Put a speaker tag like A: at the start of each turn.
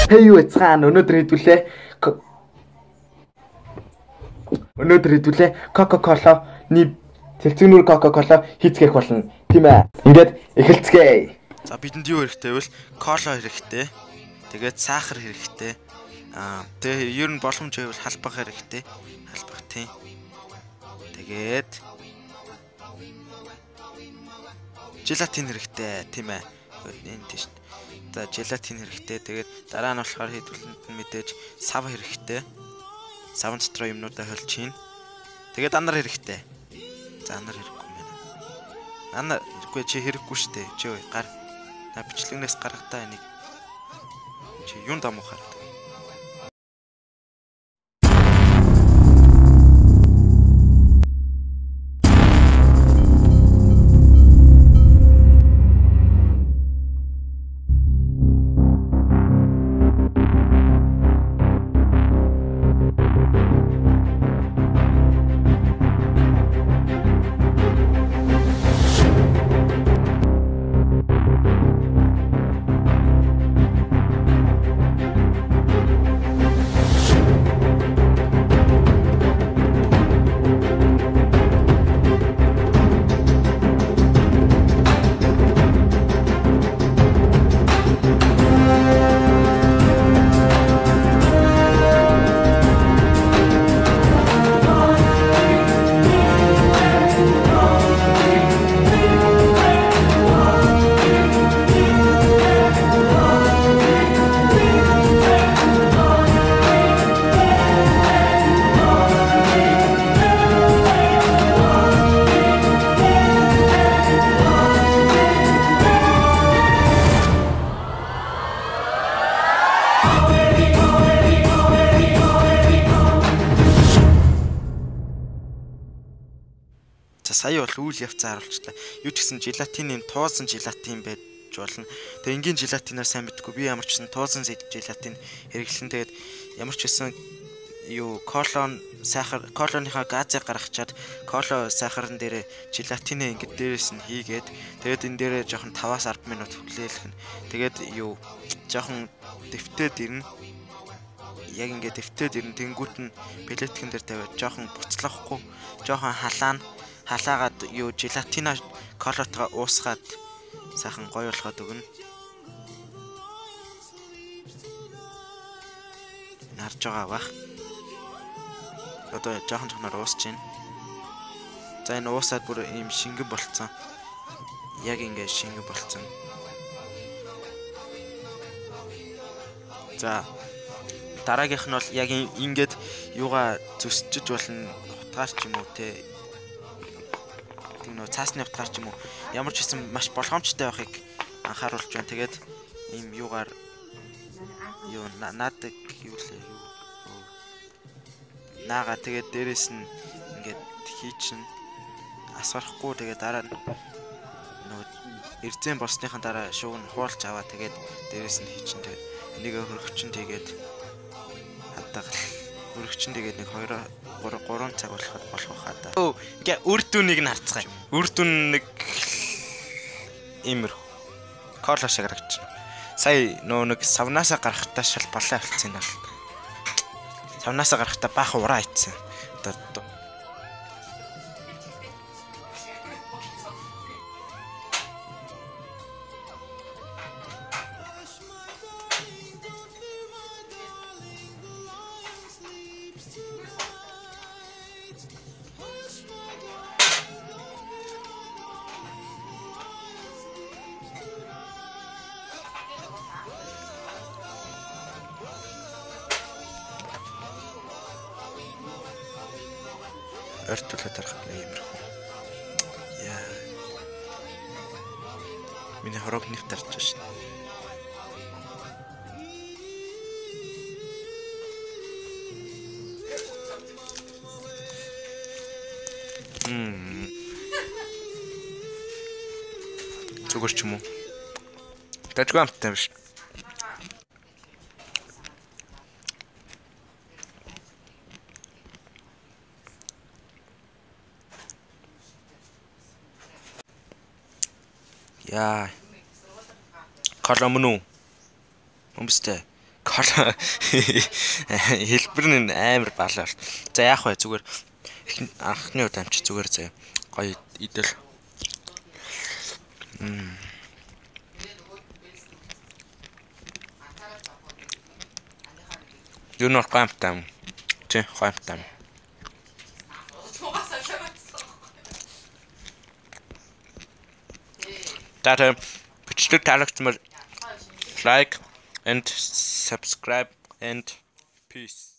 A: Тэ юу яцгаан өнөөдөр хэдүүлээ Coca-Cola-ны цэлцэгнүүр Coca-Cola хийцгээх болно. Тийм ээ. Ингээд эхэлцгээе.
B: За бидэнд юу хэрэгтэй вэ? Кола хэрэгтэй. Тэгээд сахар хэрэгтэй. Тэгээ ер нь боломж байвал халбах хэрэгтэй. Халбах тийм. Тэгээд желатин хэрэгтэй. Тийм ээ. Энэ тийш. За желатин хэрэгтэй. Тэгээд дараа нь болохоор хэдүүлэнд нь мэдээж сав хэрэгтэй. Савн дотор юмнуудаа холж хийн. Тэгээд анар хэрэгтэй. За анар хэрэггүй юм байна. Анар хэрэггүй чи хэрэггүй штэ. Чи гар бичлэгнээс гаргатаа энийг чи юунд амуухаар. Сая бол үйл явцаа харуулчлаа. Юу ч гэсэн желатин юм туулсан желатин байж болно. Тэгээ энгийн желатинаар сайн мэдгүй. Би ямар ч гэсэн туулсан желатин хэрэглэн тэгээд ямар ч гэсэн юу колоныхаа газыг гаргачаад коло сахарын дээр желатинээ ингээд дээрээс нь хийгээд тэгээд энэ дээрээ жоохон 5-10 минут хүлээлгэн. Тэгээд юу жоохон дэвтээд ирнэ. Яг ингээд дэвтээд ирнэ. Тэнгүүт нь плеткэн дээр тавиад жоохон буцлахгүй, жоохон халаагаад юу желатина колотоо уусгаад сайхан гоё болгоод өгнө. Нарж байгаа бах. Одоо жоохон уусч байна. За энэ уусаад бүр ийм шингэн болцсон. Яг ингэ шингэн болцсон. За дараагийнх нь бол яг ингээд юугаа зүсчиж болно. Утгаар ч юм уу те. Нөө цаасны утгаар ч юм уу ямар ч хэсэн маш болгоомжтой байхыг анхааруулж байна. Тэгээд ийм юугаар юу наадаг юу лээ юу наага тэгээд дээрэс нь ингээд хийчин асгарахгүй тэгээд дараа нь нөө эрзэн болсныхан дараа шууг нь хуулж аваа тэгээд дээрэс нь хийчин тэгээд энийг хөргөчин тэгээд хадгал хөргөчин тэгээд нэг 2-3 цаг болох хаа. Ингээ үр дүнийг нь харцгаая. Үр дүн нэг иймэр кола шиг харагч. Сая нөө нэг савнаасаа гарахтаа шал балаа болцсон юм бол. Савнаасаа гарахтаа баахан ураа ицсэн. Одоо Ортулаа дарах иймэрхүү. Яа. Миний хорог нэвт тарж шин. Зүгээр ч юм уу. Тажгүй амттай биш. Яа. Кола мөн үү? Өмстэй. Хэлбэр нь амар балаар. За яах вэ зүгээр анхны удаа амч зүгээр заяа. Гоё идэл. Юу нөр гамтам. Тэ гамтам. Дата бичлэг таалагдмал like and subscribe and peace.